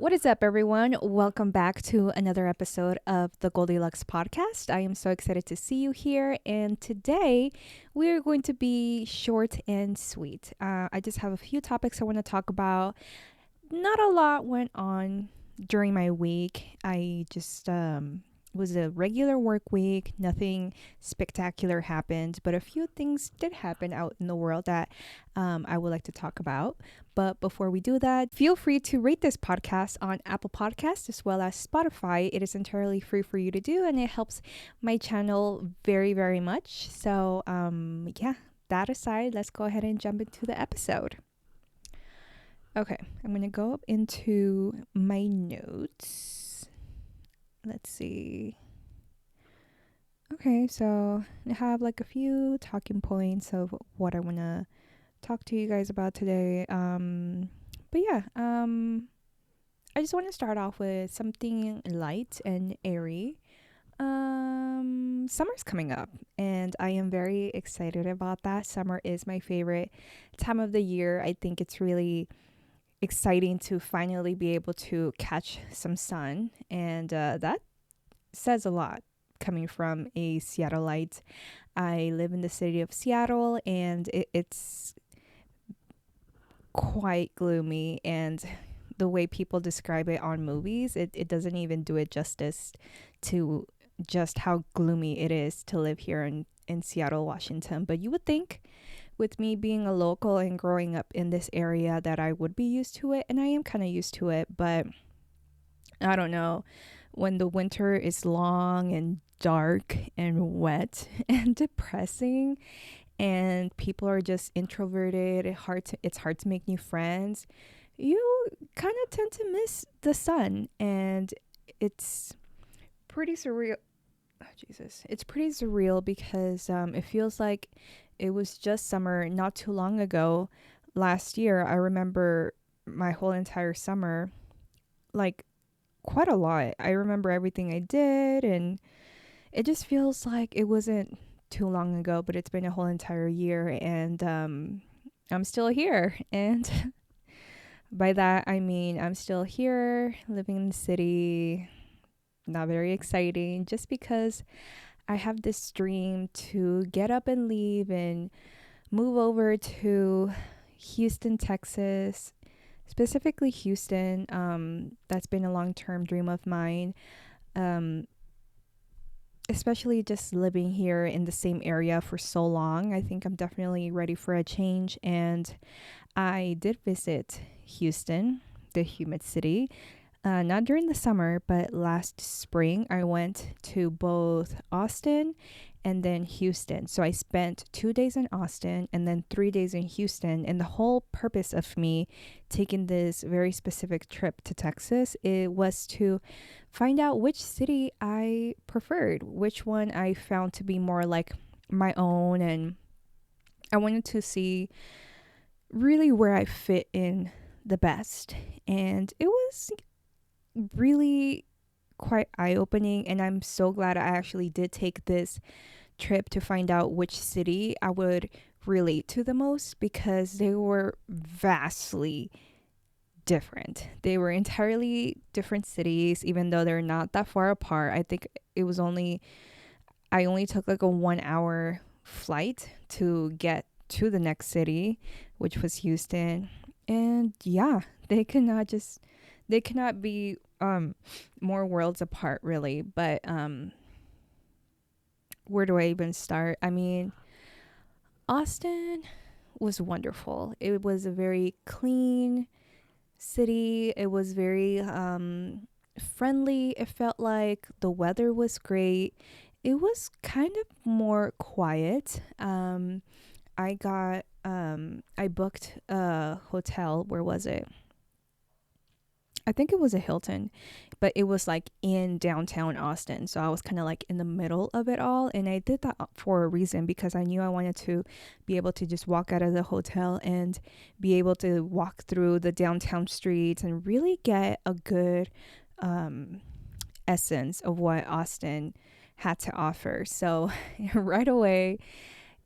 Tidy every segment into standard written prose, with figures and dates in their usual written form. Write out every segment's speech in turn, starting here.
What is up, everyone? Welcome back to another episode of the Goldi Luxe podcast. I am so excited to see you here. And today we are going to be short and sweet. I just have a few topics I want to talk about. Not a lot went on during my week. I just it was a regular work week. Nothing spectacular happened, but a few things did happen out in the world that I would like to talk about. But before we do that, feel free to rate this podcast on Apple Podcasts as well as Spotify. It is entirely free for you to do, and it helps my channel very, very much. So, yeah, that aside, let's go ahead and jump into the episode. Okay, I'm going to go up into my notes. Let's see. Okay, so I have like a few talking points of what I want to talk to you guys about today. But yeah, I just want to start off with something light and airy. Summer's coming up, and I am very excited about that. Summer is my favorite time of the year. I think it's really exciting to finally be able to catch some sun, and that says a lot coming from a Seattleite. I live in the city of Seattle, and it's quite gloomy, and the way people describe it on movies, it doesn't even do it justice to just how gloomy it is to live here in Seattle, Washington. But you would think with me being a local and growing up in this area that I would be used to it, and I am kind of used to it, but I don't know. When the winter is long and dark and wet and depressing, and people are just introverted, it's hard to make new friends, you kind of tend to miss the sun, and it's pretty surreal. Oh, Jesus, it's pretty surreal because it feels like it was just summer not too long ago. Last year, I remember my whole entire summer, like quite a lot. I remember everything I did, and it just feels like it wasn't too long ago, but it's been a whole entire year, and I'm still here. And by that, I mean I'm still here, living in the city. Not very exciting, just because I have this dream to get up and leave and move over to Houston, Texas, specifically Houston. That's been a long-term dream of mine. Um, Especially just living here in the same area for so long. I think I'm definitely ready for a change. And I did visit Houston, the humid city, not during the summer, but last spring. I went to both Austin and then Houston. So I spent 2 days in Austin and then 3 days in Houston. And the whole purpose of me taking this very specific trip to Texas, it was to find out which city I preferred, which one I found to be more like my own. And I wanted to see really where I fit in the best. And it was really quite eye-opening, and I'm so glad I actually did take this trip to find out which city I would relate to the most, because they were vastly different. They were entirely different cities, even though they're not that far apart. I think I only took like a 1 hour flight to get to the next city, which was Houston. And yeah, they cannot be more worlds apart, really. But where do I even start? I mean, Austin was wonderful. It was a very clean city. It was very friendly. It felt like the weather was great. It was kind of more quiet. I booked a hotel. Where was it? I think it was a Hilton, but it was like in downtown Austin. So I was kind of like in the middle of it all. And I did that for a reason, because I knew I wanted to be able to just walk out of the hotel and be able to walk through the downtown streets and really get a good essence of what Austin had to offer. So right away,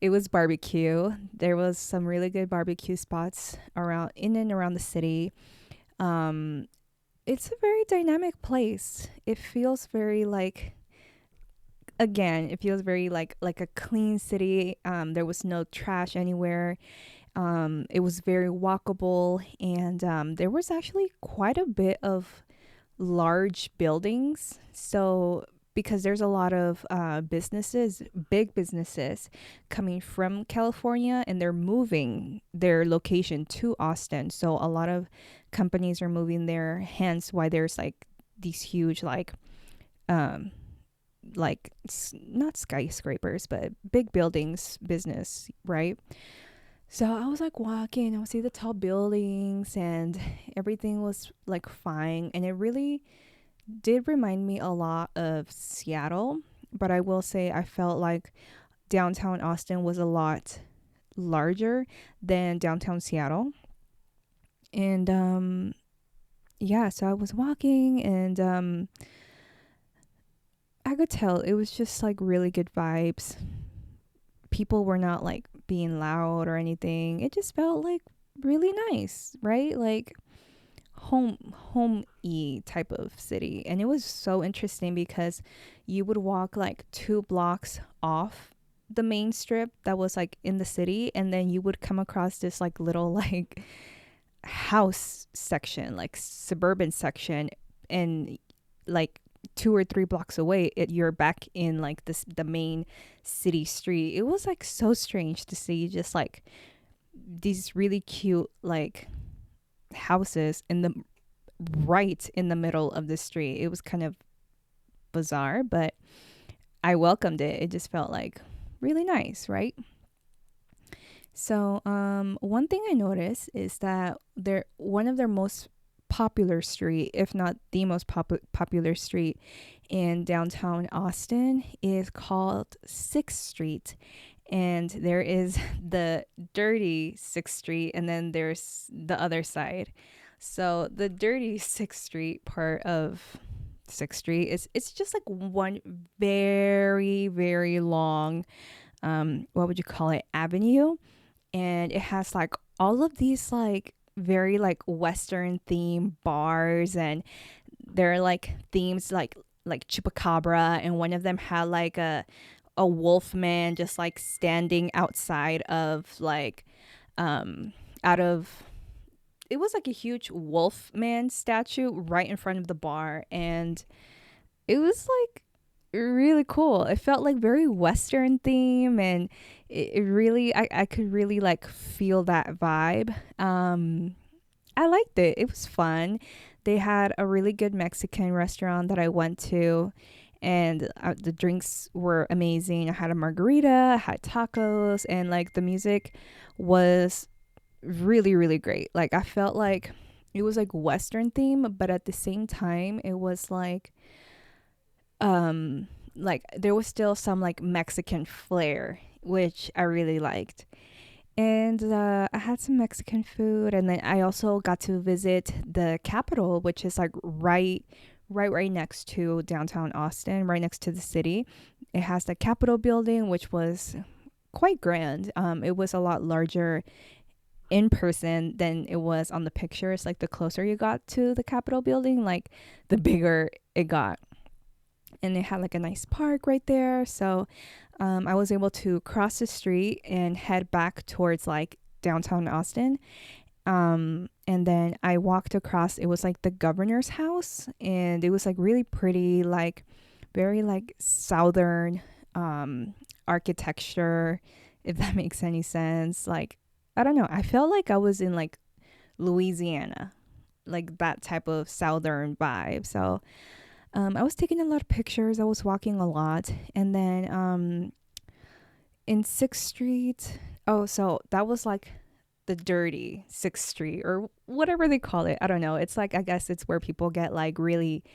it was barbecue. There was some really good barbecue spots around in and around the city. Um, It's a very dynamic place. It feels very like, again, it feels very like a clean city. There was no trash anywhere. It was very walkable, and there was actually quite a bit of large buildings. So, because there's a lot of businesses, big businesses coming from California, and they're moving their location to Austin. So, a lot of companies are moving there, hence why there's like these huge, um, not skyscrapers, but big buildings, business, right? So I was like walking, I would see the tall buildings, and everything was like fine. And it really did remind me a lot of Seattle. But I will say I felt like downtown Austin was a lot larger than downtown Seattle. And yeah, so I was walking, and I could tell it was just like really good vibes. People were not like being loud or anything. It just felt like really nice, right? Like home type of city. And it was so interesting because you would walk like 2 blocks off the main strip that was like in the city, and then you would come across this like little like house section, like suburban section, and like 2 or 3 blocks away you're back in like this the main city street. It was like so strange to see just like these really cute like houses in the right in the middle of the street. It was kind of bizarre, but I welcomed it. It just felt like really nice, right? So, one thing I noticed is that one of their most popular street, if not the most popular street in downtown Austin, is called 6th Street. And there is the dirty 6th Street, and then there's the other side. So the dirty 6th Street part of 6th Street is it's just like one very, very long, what would you call it, avenue. And it has like all of these like very like Western themed bars, and there are like themes like chupacabra, and one of them had like a wolf man just like standing outside of like out of it was like a huge wolf man statue right in front of the bar, and it was like really cool. It felt like very Western theme, and it really I could really like feel that vibe. I liked it. It was fun. They had a really good Mexican restaurant that I went to, and the drinks were amazing. I had a margarita, I had tacos, and like the music was really, really great. Like I felt like it was like Western theme, but at the same time, it was like there was still some like Mexican flair, which I really liked. And I had some Mexican food, and then I also got to visit the Capitol, which is like right next to downtown Austin, right next to the city. It has the Capitol building, which was quite grand. It was a lot larger in person than it was on the pictures. Like the closer you got to the Capitol building, like the bigger it got. And they had like a nice park right there. So I was able to cross the street and head back towards like downtown Austin. And then I walked across, it was like the governor's house, and it was like really pretty, like very like southern architecture, if that makes any sense. Like, I don't know, I felt like I was in like Louisiana, like that type of southern vibe. So I was taking a lot of pictures. I was walking a lot. And then in 6th Street, oh, so that was like the dirty 6th Street or whatever they call it. I don't know. It's like, I guess it's where people get like really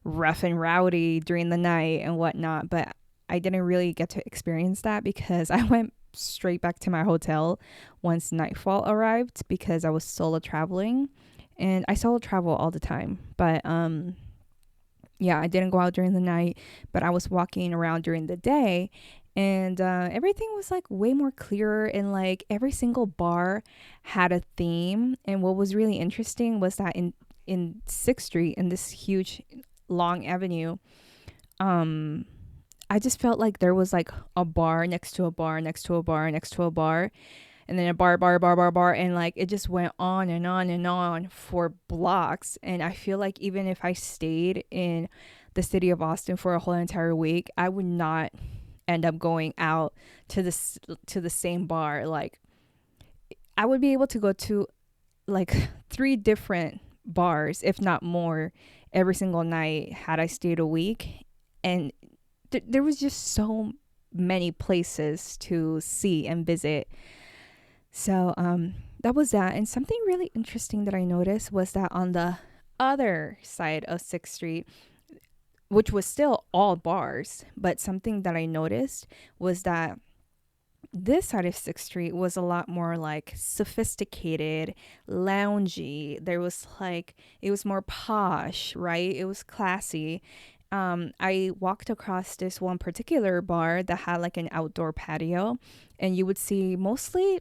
rough and rowdy during the night and whatnot. But I didn't really get to experience that because I went straight back to my hotel once nightfall arrived because I was solo traveling. And I solo travel all the time. But yeah, I didn't go out during the night, but I was walking around during the day, and everything was like way more clearer, and like every single bar had a theme. And what was really interesting was that in 6th Street, in this huge long avenue, um I just felt like there was like a bar next to a bar next to a bar next to a bar, and then a bar, and like it just went on and on and on for blocks. And I feel like even if I stayed in the city of Austin for a whole entire week, I would not end up going out to the same bar. Like I would be able to go to like 3 different bars, if not more, every single night had I stayed a week. And there was just so many places to see and visit. So that was that. And something really interesting that I noticed was that on the other side of 6th Street, which was still all bars, but something that I noticed was that this side of 6th Street was a lot more like sophisticated, loungy. There was like, it was more posh, right? It was classy. I walked across this one particular bar that had like an outdoor patio, and you would see mostly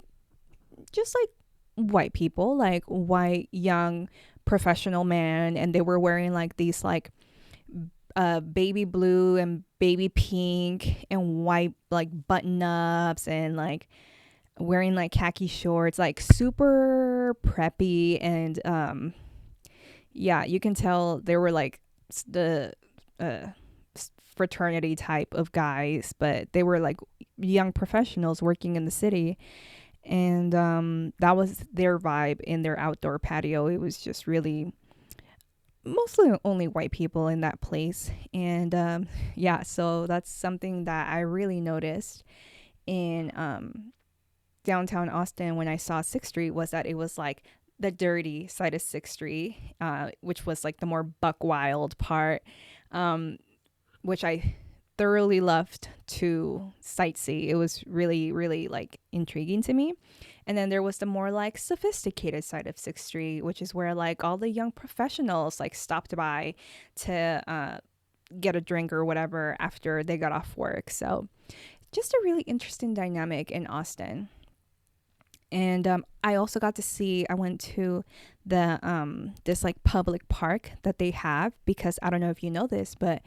just like white people, like white, young, professional men, and they were wearing like these like baby blue and baby pink and white like button ups, and like wearing like khaki shorts, like super preppy. And yeah, you can tell they were like the uh fraternity type of guys, but they were like young professionals working in the city. And that was their vibe in their outdoor patio. It was just really mostly only white people in that place. And yeah, so that's something that I really noticed in downtown Austin when I saw 6th Street, was that it was like the dirty side of 6th Street, which was like the more buck wild part, which I thoroughly loved to sightsee. It was really, really like intriguing to me. And then there was the more like sophisticated side of 6th Street, which is where like all the young professionals like stopped by to get a drink or whatever after they got off work. So just a really interesting dynamic in Austin. And I also got to see, I went to the this like public park that they have, because I don't know if you know this, but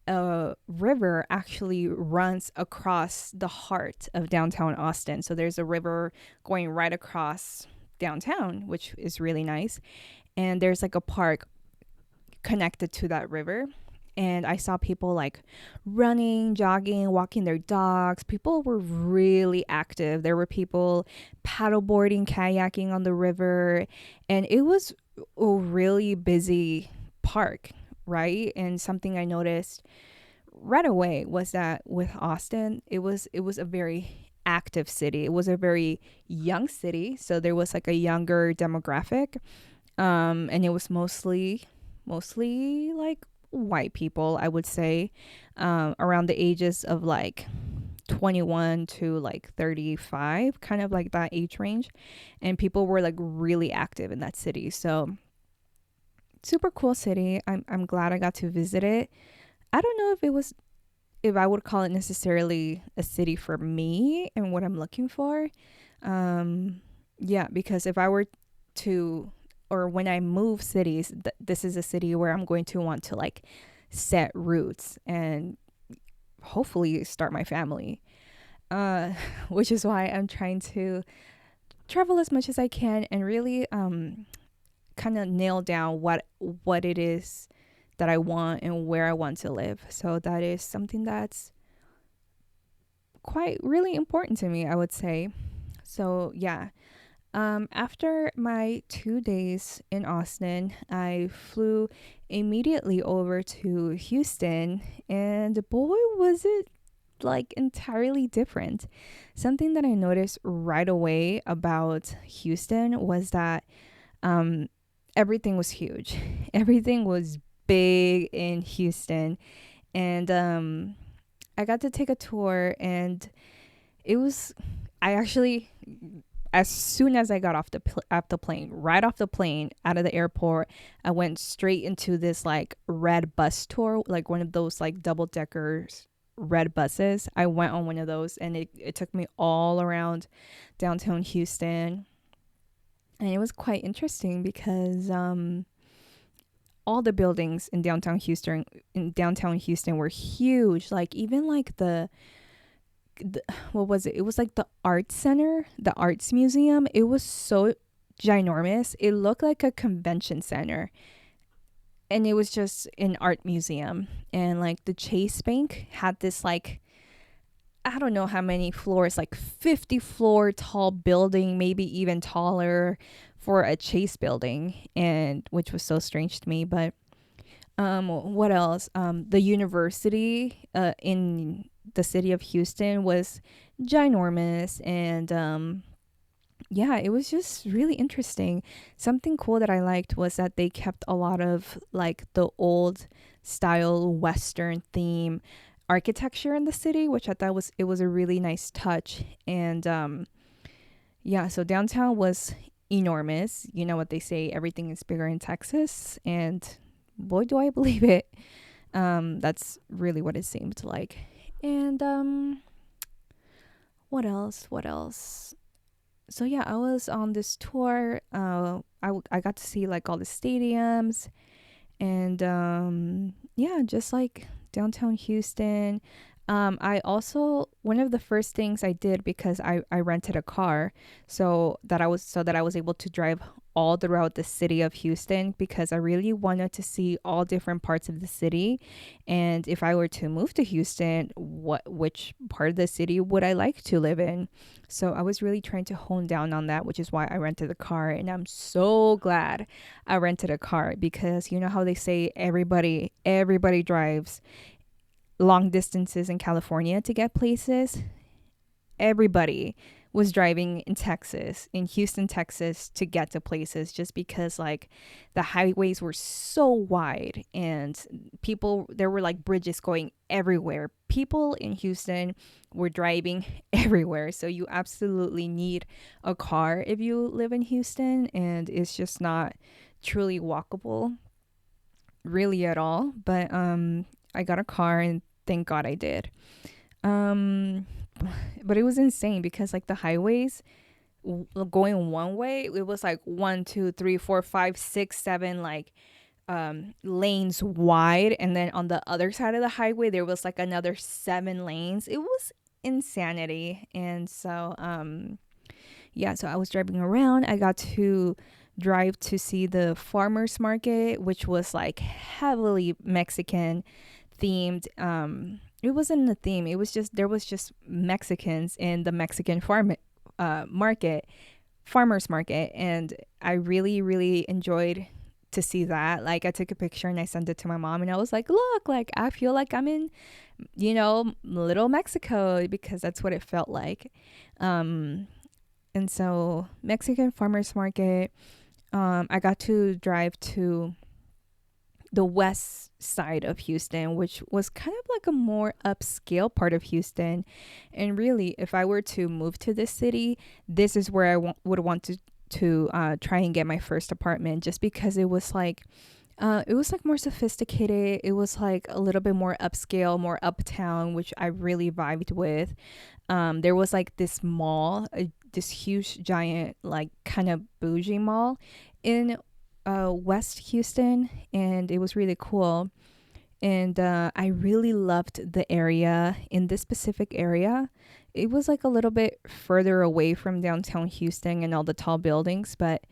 a river actually runs across the heart of downtown Austin. So there's a river going right across downtown, which is really nice. And there's like a park connected to that river. And I saw people like running, jogging, walking their dogs. People were really active. There were people paddleboarding, kayaking on the river. And it was a really busy park, right? And something I noticed right away was that with Austin, it was a very active city. It was a very young city, so there was like a younger demographic, and it was mostly like white people, I would say, around the ages of like 21 to like 35, kind of like that age range. And people were like really active in that city. So super cool city. I'm glad I got to visit it. I don't know if I would call it necessarily a city for me and what I'm looking for. Yeah, because if I were to, or when I move cities, this is a city where I'm going to want to like set roots and hopefully start my family. Which is why I'm trying to travel as much as I can and really kind of nail down what it is that I want and where I want to live. So that is something that's quite really important to me, I would say. So yeah, after my 2 days in Austin, I flew immediately over to Houston, and boy, was it like entirely different. Something that I noticed right away about Houston was that everything was huge. Everything was big in Houston. And I got to take a tour, and it was, I actually, as soon as I got off the plane, right off the plane, out of the airport, I went straight into this like red bus tour, like one of those like double deckers red buses. I went on one of those, and it took me all around downtown Houston. And it was quite interesting because all the buildings in downtown Houston were huge. Like even like the what was it? It was like the art center, the arts museum. It was so ginormous. It looked like a convention center, and it was just an art museum. And like the Chase Bank had this like, I don't know how many floors, like 50 floor tall building, maybe even taller for a Chase building, and which was so strange to me. But what else? The university in the city of Houston was ginormous, and yeah, it was just really interesting. Something cool that I liked was that they kept a lot of like the old style Western theme architecture in the city, which I thought was a really nice touch. And yeah, so downtown was enormous. You know what they say, everything is bigger in Texas, and boy do I believe it. That's really what it seemed like. And what else? So yeah, I was on this tour. I got to see like all the stadiums, and yeah, just like downtown Houston. I also, one of the first things I did, because I rented a car, so that I was able to drive all throughout the city of Houston, because I really wanted to see all different parts of the city. And if I were to move to Houston, which part of the city would I like to live in? So I was really trying to hone down on that, which is why I rented a car. And I'm so glad I rented a car, because you know how they say everybody drives long distances in California to get places. Everybody was driving in Houston, Texas, to get to places, just because like the highways were so wide, and there were like bridges going everywhere. People in Houston were driving everywhere. So you absolutely need a car if you live in Houston, and it's just not truly walkable really at all. But I got a car, and thank God I did. Um but it was insane, because like the highways going one way, it was like 1, 2, 3, 4, 5, 6, 7 like lanes wide, and then on the other side of the highway there was like another 7 lanes. It was insanity. And so yeah, so I was driving around. I got to drive to see the farmers market, which was like heavily Mexican themed. It wasn't a theme, it was just, there was just Mexicans in the Mexican market, farmers market. And I really, really enjoyed to see that. Like I took a picture and I sent it to my mom, and I was like, look, like I feel like I'm in, little Mexico, because that's what it felt like. And so Mexican farmers market, I got to drive to the west side of Houston, which was kind of like a more upscale part of Houston. And really, if I were to move to this city, this is where I would want to try and get my first apartment, just because it was like more sophisticated. It was like a little bit more upscale, more uptown, which I really vibed with. There was like this mall, this huge, giant, like kind of bougie mall in West Houston, and it was really cool. And I really loved the area. In this specific area, it was like a little bit further away from downtown Houston and all the tall buildings, but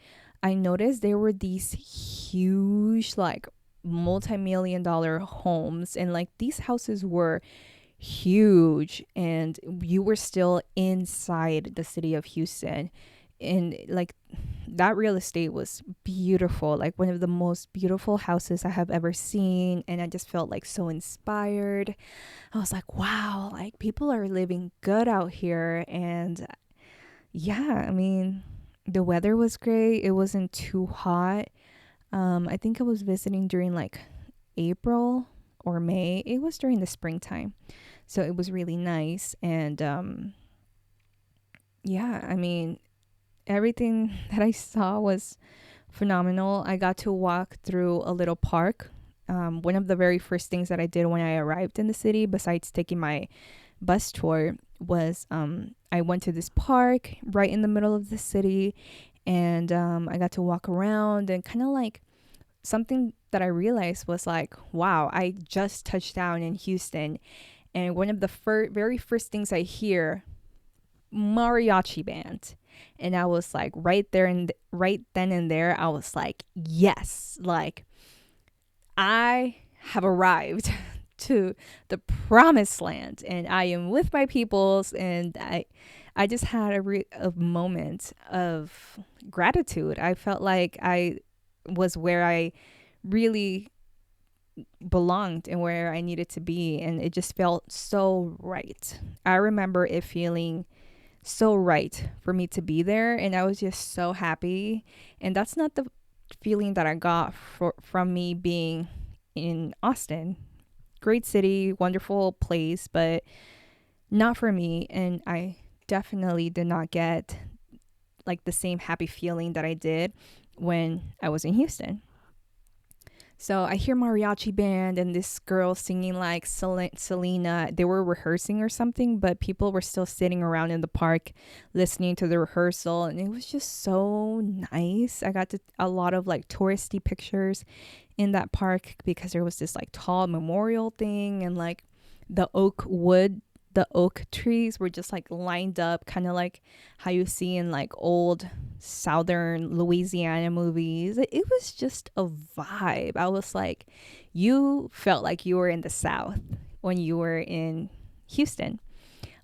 I noticed there were these huge, like multi-million-dollar homes, and like these houses were huge, and you were still inside the city of Houston. And like that real estate was beautiful, like one of the most beautiful houses I have ever seen. And I just felt like so inspired. I was like, wow, like people are living good out here. And yeah, I mean, the weather was great. It wasn't too hot. I think I was visiting during like April or May. It was during the springtime, so it was really nice. And yeah, I mean, everything that I saw was phenomenal. I got to walk through a little park. One of the very first things that I did when I arrived in the city, besides taking my bus tour, was I went to this park right in the middle of the city, and I got to walk around and kind of like something that I realized was like, wow, I just touched down in Houston, and one of the very first things I hear, mariachi band. And I was like, right there and right then and there, I was like, yes, like I have arrived to the promised land, and I am with my peoples. And I just had a moment of gratitude. I felt like I was where I really belonged and where I needed to be, and it just felt so right. I remember it feeling so right for me to be there, and I was just so happy. And that's not the feeling that I got from me being in Austin. Great city, wonderful place, but not for me. And I definitely did not get like the same happy feeling that I did when I was in Houston. So I hear mariachi band and this girl singing like Selena. They were rehearsing or something, but people were still sitting around in the park listening to the rehearsal, and it was just so nice. I got a lot of like touristy pictures in that park because there was this like tall memorial thing, and like the oak trees were just like lined up, kind of like how you see in like old southern Louisiana movies. It was just a vibe. I was like, you felt like you were in the South when you were in Houston.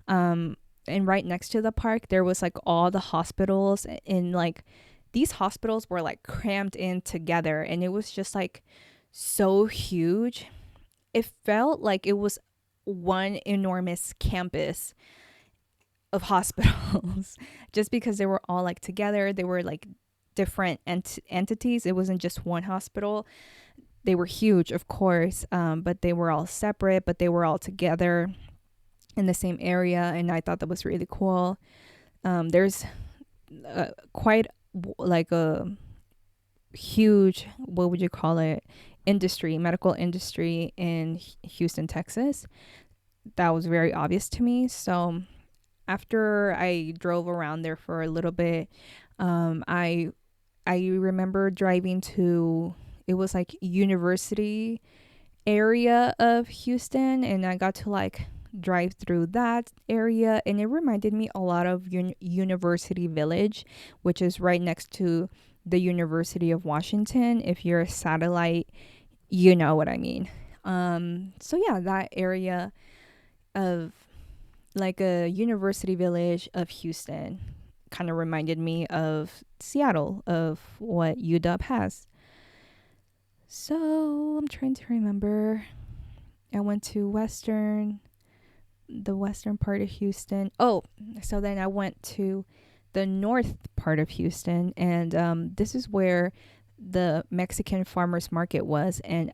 And right next to the park, there was like all the hospitals, and like these hospitals were like crammed in together, and it was just like so huge. It felt like it was one enormous campus of hospitals just because they were all like together. They were like different entities. It wasn't just one hospital. They were huge, of course, but they were all separate, but they were all together in the same area, and I thought that was really cool. There's quite like a huge, what would you call it, medical industry in Houston, Texas. That was very obvious to me. So after I drove around there for a little bit, I remember driving to, it was like university area of Houston, and I got to like drive through that area, and it reminded me a lot of University Village, which is right next to the University of Washington. If you're a satellite, you know what I mean. So yeah, that area of like a University Village of Houston kind of reminded me of Seattle, of what UW has. So I'm trying to remember. I went to the western part of Houston. Oh, so then I went to the north part of Houston, and this is where the Mexican farmers market was, and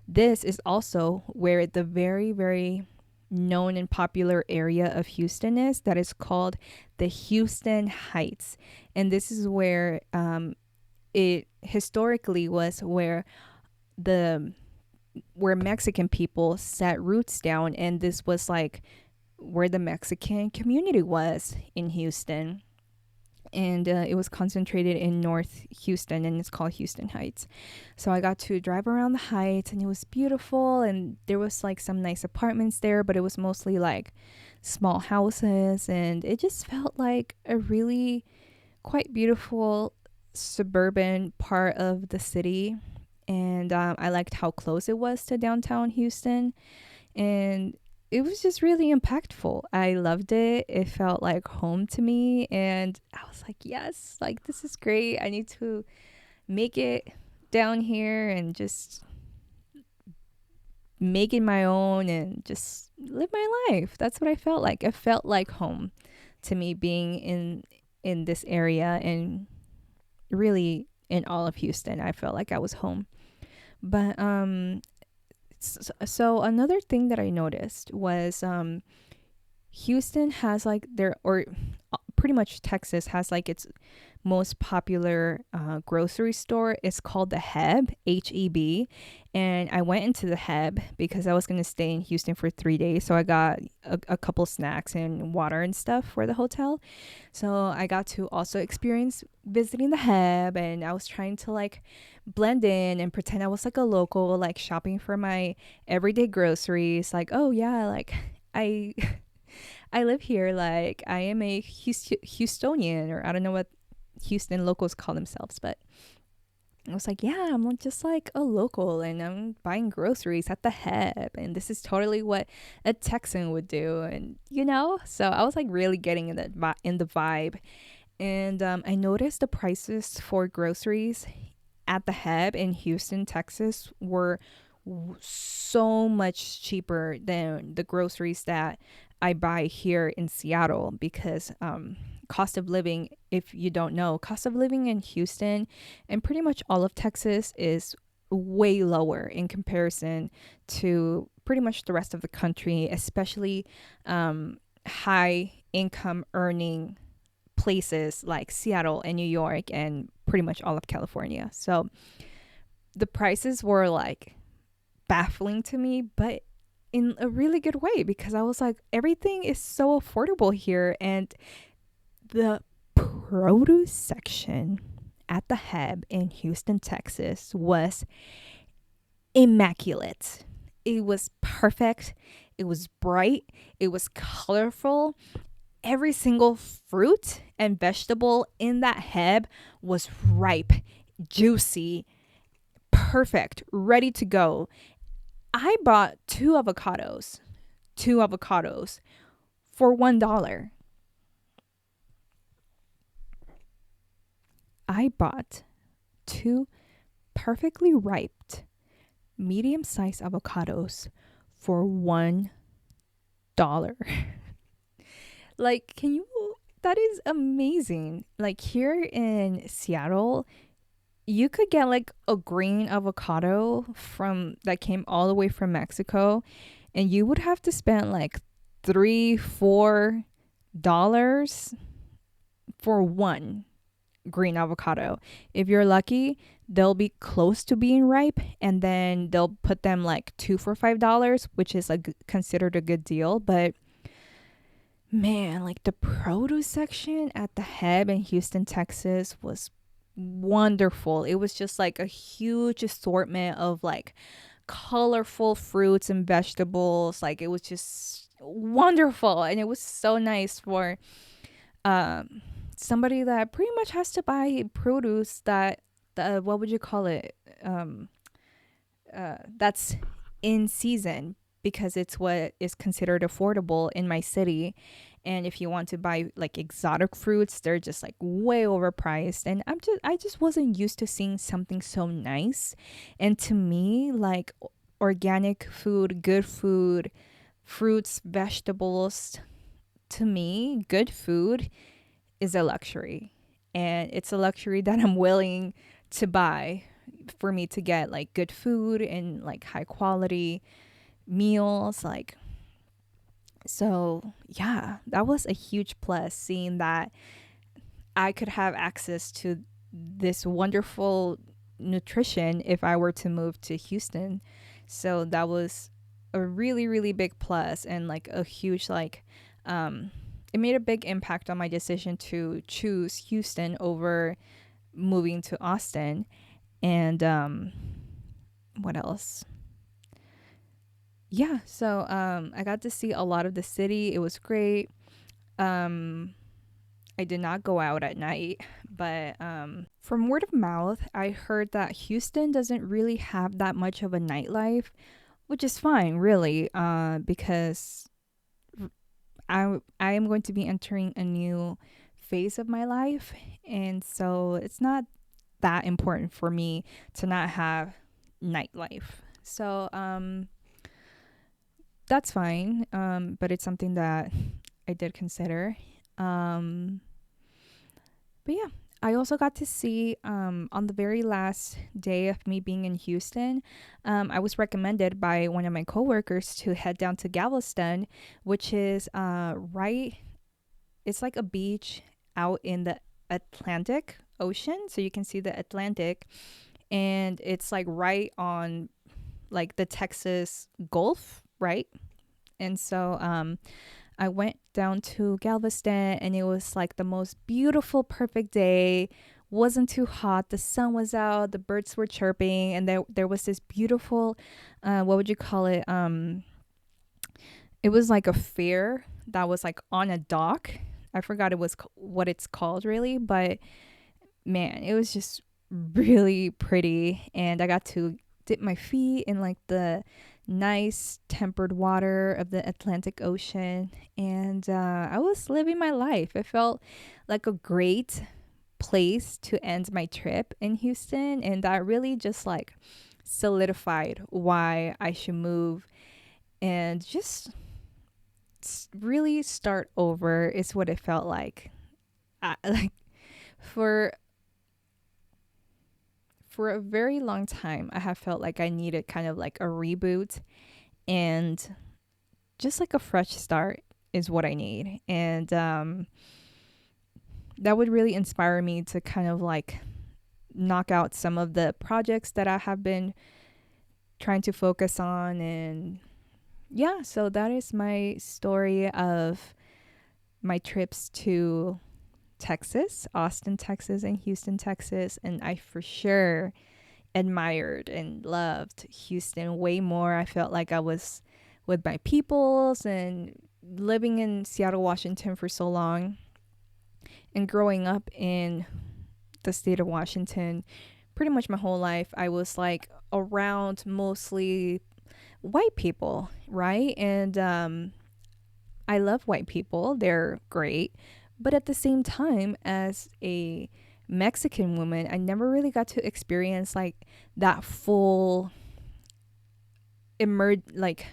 this is also where the very, very known and popular area of Houston is, that is called the Houston Heights. And this is where it historically was where Mexican people set roots down, and this was like where the Mexican community was in Houston. And it was concentrated in North Houston, and it's called Houston Heights. So I got to drive around the heights, and it was beautiful, and there was like some nice apartments there, but it was mostly like small houses, and it just felt like a really quite beautiful suburban part of the city. And I liked how close it was to downtown Houston, and it was just really impactful. I loved it. It felt like home to me, and I was like, yes, like this is great. I need to make it down here and just make it my own and just live my life. That's what I felt like. It felt like home to me, being in this area, and really in all of Houston. I felt like I was home. But so another thing that I noticed was Houston has like pretty much Texas has like its most popular grocery store. It's called the Heb. And I went into the Heb because I was going to stay in Houston for 3 days. So I got a couple snacks and water and stuff for the hotel. So I got to also experience visiting the Heb, and I was trying to like blend in and pretend I was like a local, like shopping for my everyday groceries. Like, oh yeah, like I I live here. Like I am a Houstonian, or I don't know what Houston locals call themselves, but I was like, yeah, I'm just like a local, and I'm buying groceries at the Heb, and this is totally what a Texan would do, and so I was like really getting in the vibe, and I noticed the prices for groceries at the Heb in Houston, Texas, were so much cheaper than the groceries that I buy here in Seattle, because cost of living, if you don't know, cost of living in Houston and pretty much all of Texas is way lower in comparison to pretty much the rest of the country, especially high income earning places like Seattle and New York and pretty much all of California. So the prices were like baffling to me, but in a really good way, because I was like, everything is so affordable here. And the produce section at the Heb in Houston, Texas was immaculate. It was perfect. It was bright. It was colorful. Every single fruit and vegetable in that Heb was ripe, juicy, perfect, ready to go. I bought two avocados for $1. I bought two perfectly ripe, medium-sized avocados for $1. Like, that is amazing. Like, here in Seattle, you could get like a green avocado that came all the way from Mexico, and you would have to spend like $3-4 for one green avocado. If you're lucky, they'll be close to being ripe, and then they'll put them like 2 for $5, which is like considered a good deal. But man, like the produce section at the Heb in Houston, Texas was wonderful. It was just like a huge assortment of like colorful fruits and vegetables. Like it was just wonderful, and it was so nice for somebody that pretty much has to buy produce that what would you call it, that's in season, because it's what is considered affordable in my city. And if you want to buy like exotic fruits, they're just like way overpriced. And I just wasn't used to seeing something so nice. And to me, like organic food, good food, fruits, vegetables, to me, good food is a luxury. And it's a luxury that I'm willing to buy for me to get like good food and like high quality meals. Like, so yeah, that was a huge plus, seeing that I could have access to this wonderful nutrition if I were to move to Houston. So that was a really, really big plus, and like a huge like it made a big impact on my decision to choose Houston over moving to Austin. And what else? Yeah, so I got to see a lot of the city. It was great. I did not go out at night, but from word of mouth, I heard that Houston doesn't really have that much of a nightlife, which is fine, really, because I am going to be entering a new phase of my life, and so it's not that important for me to not have nightlife. So that's fine, but it's something that I did consider. But yeah, I also got to see on the very last day of me being in Houston, I was recommended by one of my coworkers to head down to Galveston, which is it's like a beach out in the Atlantic Ocean, so you can see the Atlantic, and it's like right on like the Texas Gulf, right? And so I went down to Galveston, and it was like the most beautiful, perfect day. Wasn't too hot. The sun was out. The birds were chirping, and there was this beautiful, what would you call it? It was like a fair that was like on a dock. I forgot what it's called really, but man, it was just really pretty, and I got to dip my feet in like the nice tempered water of the Atlantic Ocean, and I was living my life. It felt like a great place to end my trip in Houston, and that really just like solidified why I should move and just really start over is what it felt like. Like for a very long time, I have felt like I needed kind of like a reboot, and just like a fresh start is what I need. And that would really inspire me to kind of like knock out some of the projects that I have been trying to focus on. And yeah, so that is my story of my trips to Texas, Austin, Texas, and Houston, Texas. And I for sure admired and loved Houston way more. I felt like I was with my peoples, and living in Seattle, Washington for so long, and growing up in the state of Washington pretty much my whole life, I was like around mostly white people, right? And I love white people. They're great. But at the same time, as a Mexican woman, I never really got to experience like that full like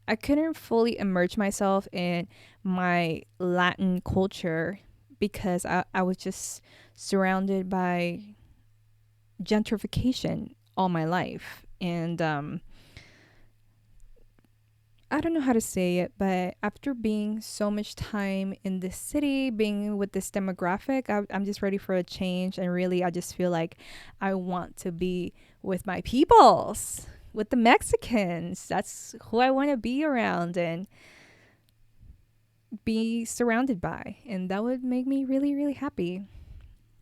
I couldn't fully immerse myself in my Latin culture because I was just surrounded by gentrification all my life. And I don't know how to say it, but after being so much time in this city, being with this demographic, I'm just ready for a change. And really, I just feel like I want to be with my peoples, with the Mexicans. That's who I want to be around and be surrounded by. And that would make me really, really happy.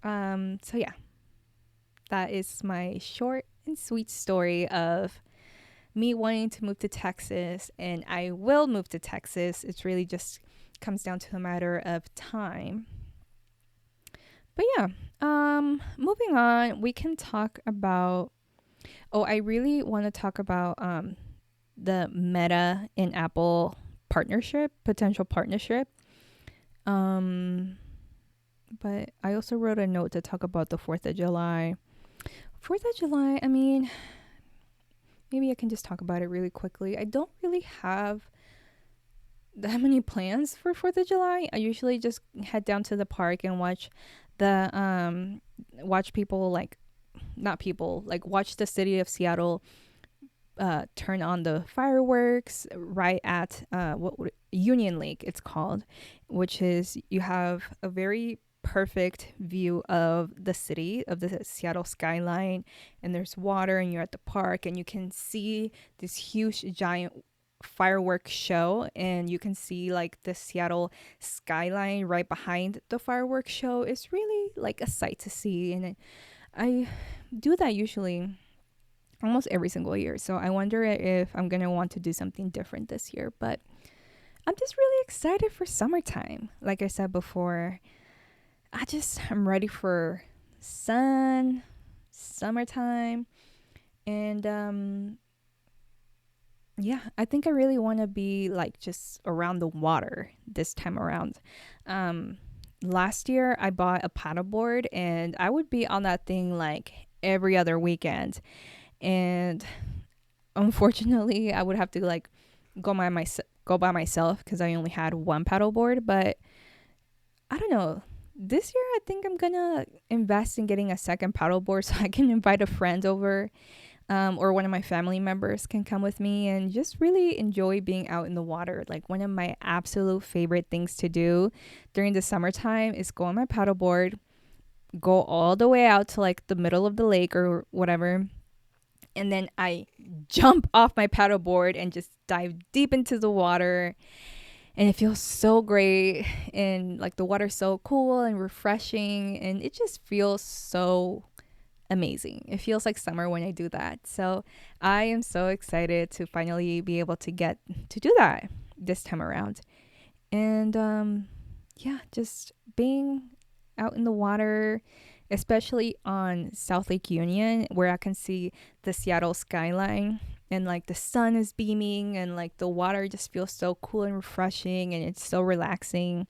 So yeah, that is my short and sweet story of me wanting to move to Texas, and I will move to Texas. It really just comes down to a matter of time. But yeah, moving on, we can talk about, I really want to talk about the Meta and Apple potential partnership. But I also wrote a note to talk about the 4th of July. 4th of July, I mean, maybe I can just talk about it really quickly. I don't really have that many plans for 4th of July. I usually just head down to the park and watch watch the city of Seattle turn on the fireworks right at Union Lake, it's called, which is you have a very perfect view of the city, of the Seattle skyline, and there's water, and you're at the park, and you can see this huge giant fireworks show, and you can see like the Seattle skyline right behind the fireworks show. It's really like a sight to see, and I do that usually almost every single year. So I wonder if I'm gonna want to do something different this year, but I'm just really excited for summertime. Like I said before, I'm ready for summertime, and yeah, I think I really want to be like just around the water this time around. Last year I bought a paddleboard, and I would be on that thing like every other weekend, and unfortunately I would have to like go by myself because I only had one paddleboard. But I don't know. This year, I think I'm gonna invest in getting a second paddleboard so I can invite a friend over or one of my family members can come with me and just really enjoy being out in the water. Like one of my absolute favorite things to do during the summertime is go on my paddleboard, go all the way out to like the middle of the lake or whatever, and then I jump off my paddleboard and just dive deep into the water. And it feels so great, and like the water's so cool and refreshing, and it just feels so amazing. It feels like summer when I do that. So I am so excited to finally be able to get to do that this time around. And yeah, just being out in the water, especially on South Lake Union, where I can see the Seattle skyline, and like the sun is beaming, and like the water just feels so cool and refreshing, and it's so relaxing.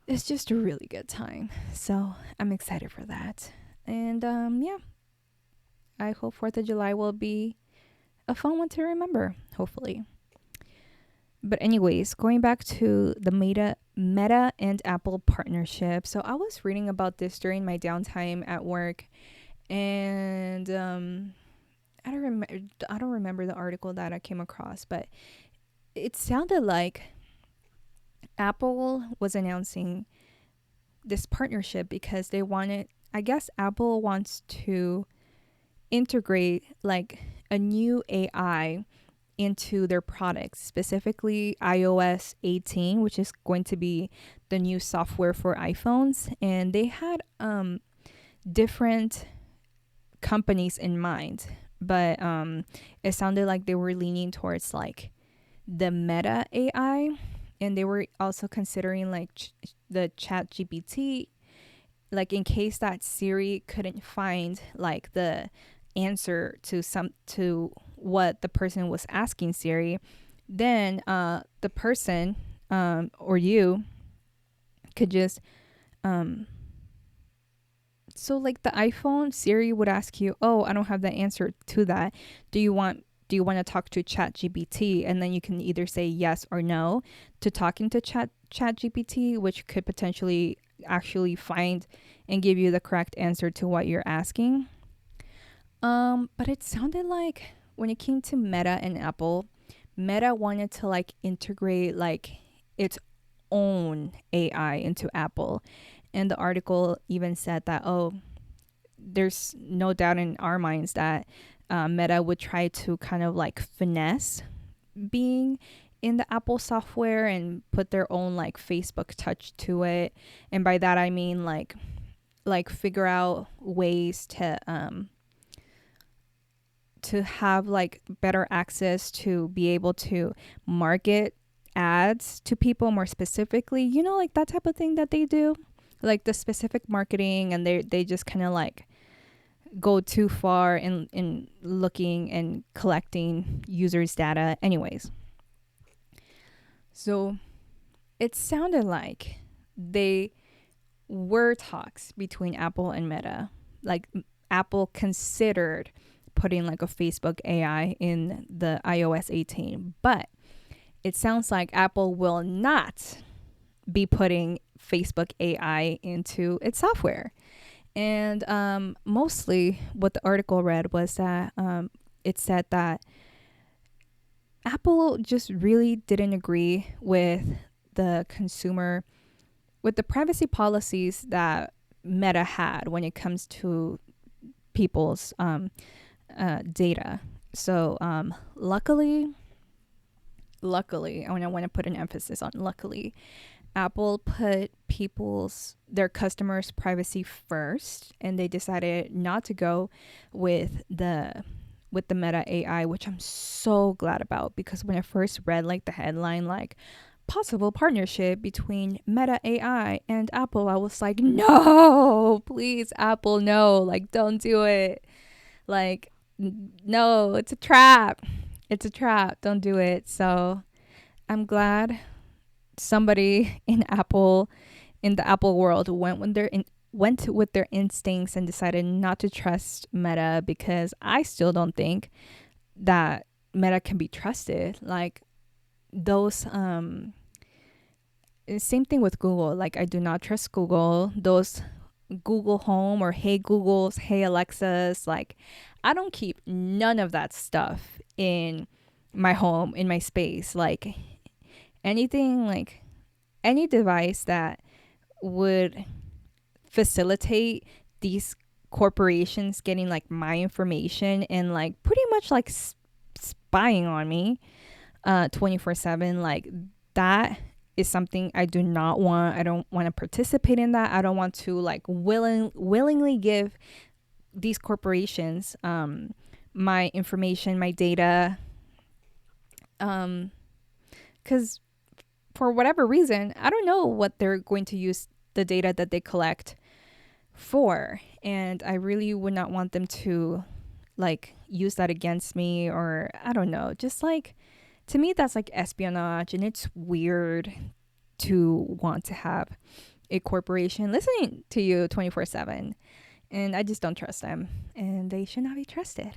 It's just a really good time. So I'm excited for that. And yeah, I hope 4th of July will be a fun one to remember, hopefully. But anyways, going back to the Meta and Apple partnership. So I was reading about this during my downtime at work, and I don't remember the article that I came across, but it sounded like Apple was announcing this partnership because they wanted, I guess Apple wants to integrate like a new AI into their products, specifically iOS 18, which is going to be the new software for iPhones. And they had different companies in mind, but it sounded like they were leaning towards like the Meta AI, and they were also considering like the Chat GPT, like in case that Siri couldn't find like the answer to what the person was asking Siri, then the person or you could just so like the iPhone, Siri would ask you, oh, I don't have the answer to that, do you want to talk to Chat GPT? And then you can either say yes or no to talking to Chat GPT, which could potentially actually find and give you the correct answer to what you're asking. But it sounded like when it came to Meta and Apple, Meta wanted to like integrate like its own AI into Apple. And the article even said that, oh, there's no doubt in our minds that Meta would try to kind of like finesse being in the Apple software and put their own like Facebook touch to it. And by that I mean like figure out ways to have like better access to be able to market ads to people more specifically, you know, like that type of thing that they do, like the specific marketing, and they just kind of like go too far in looking and collecting users' data. Anyways, so it sounded like they were talks between Apple and Meta. Like Apple considered putting like a Facebook AI in the iOS 18, but it sounds like Apple will not be putting Facebook AI into its software. And mostly what the article read was that it said that Apple just really didn't agree with the privacy policies that Meta had when it comes to people's data. So luckily, I want to put an emphasis on luckily, Apple put their customers' privacy first, and they decided not to go with the Meta AI, which I'm so glad about, because when I first read like the headline, like possible partnership between Meta AI and Apple, I was like, no, please, Apple, no, like don't do it. Like, no, it's a trap. It's a trap. Don't do it. So I'm glad somebody in the Apple world went with their instincts and decided not to trust Meta, because I still don't think that Meta can be trusted. Like those same thing with Google. Like I do not trust Google. Those Google Home or Hey Googles, Hey Alexas. Like, I don't keep none of that stuff in my home, in my space. Like, anything, like any device that would facilitate these corporations getting like my information and like pretty much like spying on me 24/7, like that is something I do not want. I don't want to participate in that. I don't want to like willingly give these corporations my information, my data, because for whatever reason, I don't know what they're going to use the data that they collect for, and I really would not want them to like use that against me, or I don't know, just like, to me that's like espionage, and it's weird to want to have a corporation listening to you 24/7, and I just don't trust them, and they should not be trusted.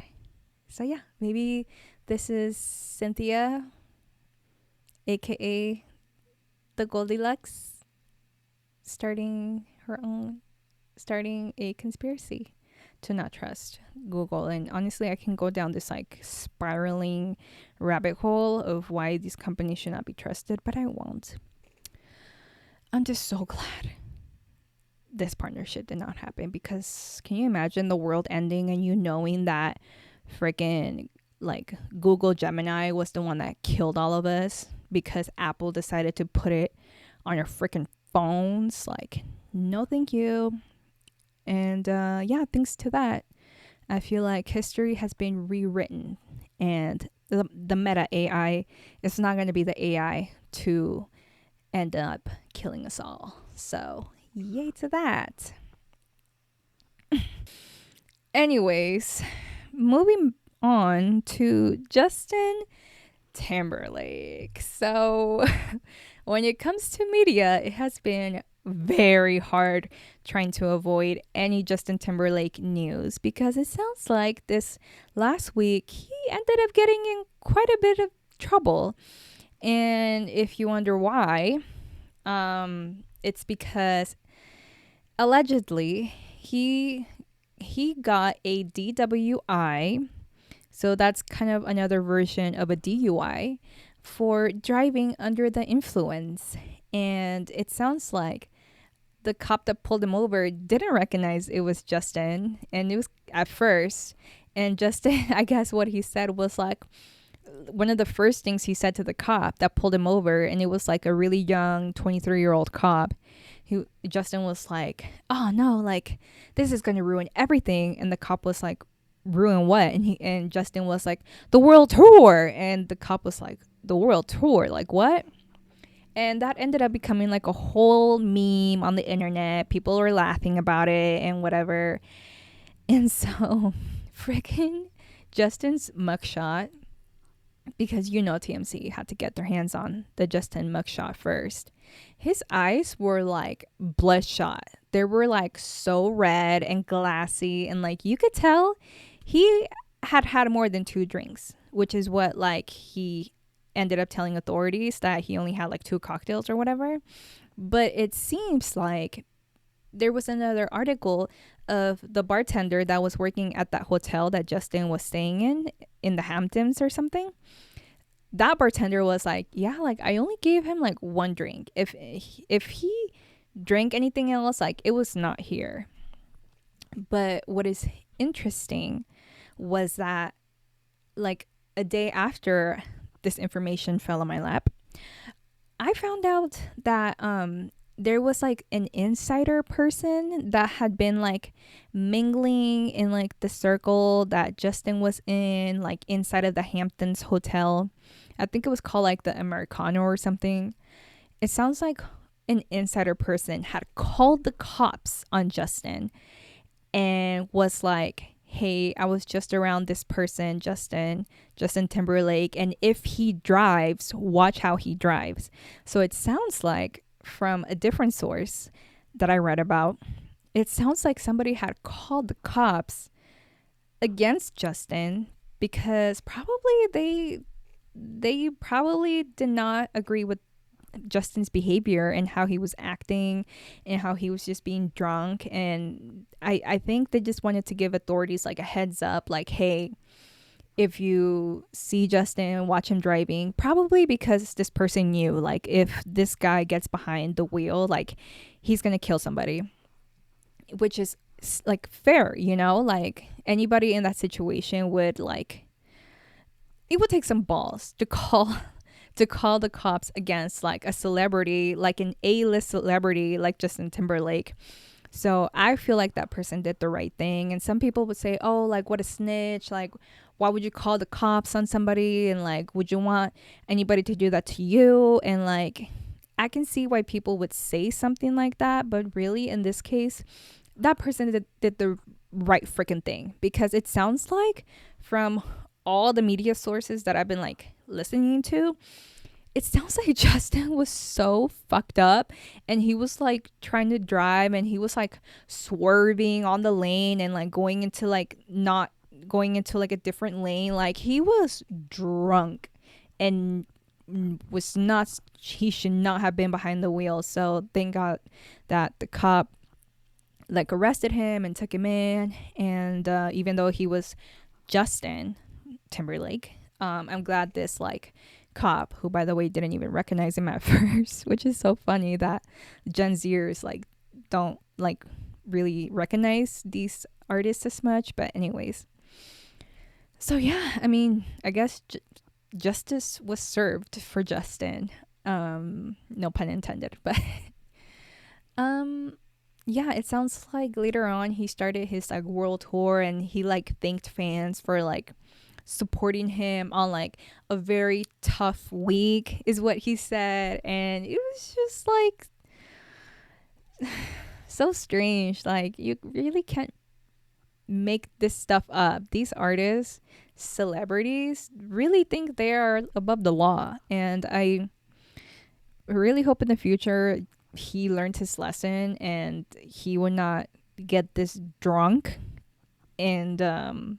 So yeah, maybe this is Cinthia, aka the Goldi Luxe, starting a conspiracy to not trust Google. And honestly, I can go down this like spiraling rabbit hole of why these companies should not be trusted, but I won't. I'm just so glad this partnership did not happen, because can you imagine the world ending and you knowing that freaking like Google Gemini was the one that killed all of us because Apple decided to put it on our freaking phones? Like, no thank you. And yeah, thanks to that, I feel like history has been rewritten, and the meta AI is not going to be the AI to end up killing us all. So yay to that. Anyways, moving on to Justin Timberlake. So when it comes to media, it has been very hard trying to avoid any Justin Timberlake news, because it sounds like this last week he ended up getting in quite a bit of trouble. And if you wonder why, it's because allegedly he got a DWI. So that's kind of another version of a DUI for driving under the influence. And it sounds like the cop that pulled him over didn't recognize it was Justin. And it was at first. And Justin, I guess what he said was like, one of the first things he said to the cop that pulled him over, and it was like a really young 23-year-old cop. Justin was like, oh no, like this is going to ruin everything. And the cop was like, ruin what? And Justin was like, the world tour. And the cop was like, the world tour, like what? And that ended up becoming like a whole meme on the internet. People were laughing about it and whatever. And so freaking Justin's mugshot, because you know TMZ had to get their hands on the Justin mugshot first. His eyes were like bloodshot. They were like so red and glassy, and like you could tell he had more than 2 drinks, which is what like he ended up telling authorities, that he only had like 2 cocktails or whatever. But it seems like there was another article of the bartender that was working at that hotel that Justin was staying in the Hamptons or something. That bartender was like, yeah, like I only gave him like 1 drink. If he drank anything else, like it was not here. But what is interesting was that like a day after this information fell on my lap, I found out that there was like an insider person that had been like mingling in like the circle that Justin was in, like inside of the Hamptons hotel. I think it was called like the Americano or something. It sounds like an insider person had called the cops on Justin and was like, hey, I was just around this person, Justin Timberlake, and if he drives, watch how he drives. So it sounds like, from a different source that I read about, it sounds like somebody had called the cops against Justin because probably they probably did not agree with Justin's behavior and how he was acting and how he was just being drunk. And I think they just wanted to give authorities like a heads up, like, hey, if you see Justin, watch him driving, probably because this person knew, like, if this guy gets behind the wheel, like, he's gonna kill somebody, which is like fair, you know, like anybody in that situation would, like, it would take some balls to call the cops against like a celebrity, like an A-list celebrity like Justin Timberlake. So I feel like that person did the right thing. And some people would say, oh, like, what a snitch, like, why would you call the cops on somebody, and like, would you want anybody to do that to you? And like, I can see why people would say something like that, but really in this case, that person did the right freaking thing, because it sounds like, from all the media sources that I've been like listening to, it sounds like Justin was so fucked up, and he was like trying to drive, and he was like swerving on the lane and like going into like not going into like a different lane. Like, he was drunk and was not, he should not have been behind the wheel. So thank God that the cop like arrested him and took him in. And even though he was Justin Timberlake, I'm glad this like cop, who by the way didn't even recognize him at first, which is so funny that Gen Zers like don't like really recognize these artists as much. But anyways, so yeah, I mean, I guess justice was served for Justin, no pun intended. But yeah, it sounds like later on he started his like world tour, and he like thanked fans for like supporting him on like a very tough week, is what he said. And it was just like so strange. Like, you really can't make this stuff up. These artists, celebrities, really think they are above the law. And I really hope in the future he learned his lesson and he would not get this drunk. And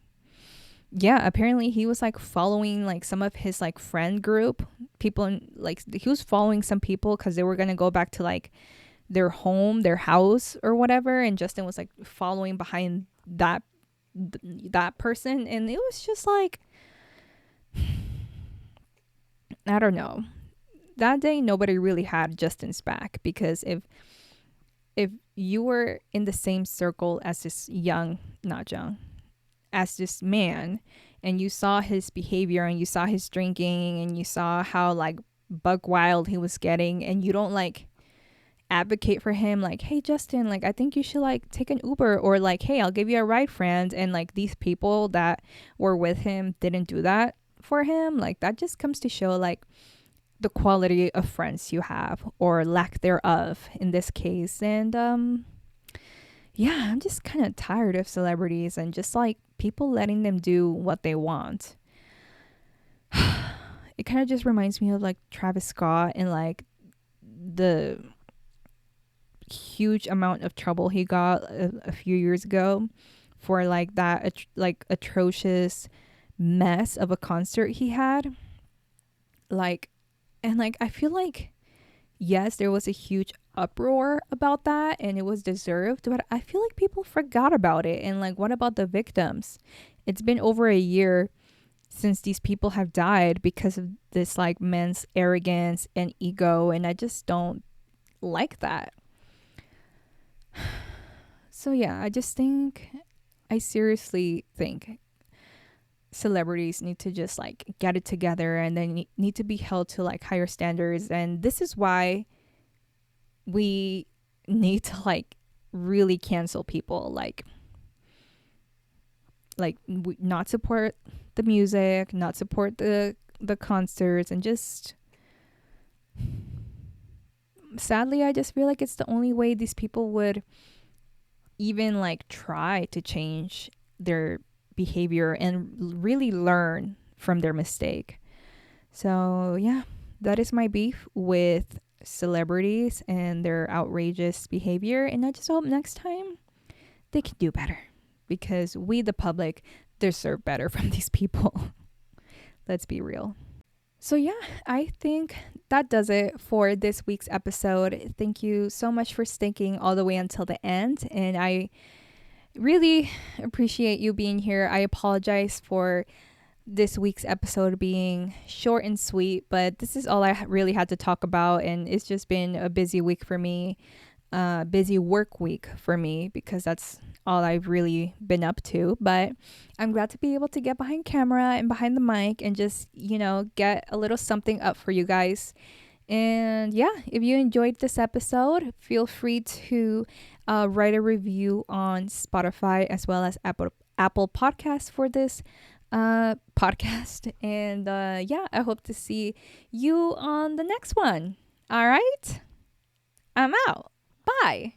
yeah, apparently he was like following like some of his like friend group people, and like he was following some people because they were gonna go back to like their home, their house or whatever, and Justin was like following behind that person. And it was just like, I don't know, that day nobody really had Justin's back, because if you were in the same circle as this as this man, and you saw his behavior and you saw his drinking and you saw how like buck wild he was getting, and you don't like advocate for him, like, hey Justin, like, I think you should like take an Uber, or like, hey, I'll give you a ride, friend. And like these people that were with him didn't do that for him. Like, that just comes to show like the quality of friends you have, or lack thereof in this case. And yeah, I'm just kind of tired of celebrities and just like people letting them do what they want. It kind of just reminds me of like Travis Scott and like the huge amount of trouble he got a few years ago for like that like atrocious mess of a concert he had. Like, and like I feel like, yes, there was a huge uproar about that and it was deserved, but I feel like people forgot about it. And like, what about the victims? It's been over a year since these people have died because of this like man's arrogance and ego, and I just don't like that. So yeah, I seriously think celebrities need to just like get it together, and then need to be held to like higher standards. And this is why we need to like really cancel people, like not support the music, not support the concerts, and just, sadly, I just feel like it's the only way these people would even like try to change their behavior and really learn from their mistake. So yeah, that is my beef with celebrities and their outrageous behavior, and I just hope next time they can do better, because we the public deserve better from these people. Let's be real. So yeah, I think that does it for this week's episode. Thank you so much for sticking all the way until the end. And I really appreciate you being here. I apologize for this week's episode being short and sweet, but this is all I really had to talk about. And it's just been a busy week for me, busy work week for me, because that's all I've really been up to. But I'm glad to be able to get behind camera and behind the mic and just, get a little something up for you guys. And yeah, if you enjoyed this episode, feel free to write a review on Spotify as well as Apple Podcasts for this podcast. And I hope to see you on the next one. All right, I'm out. Bye.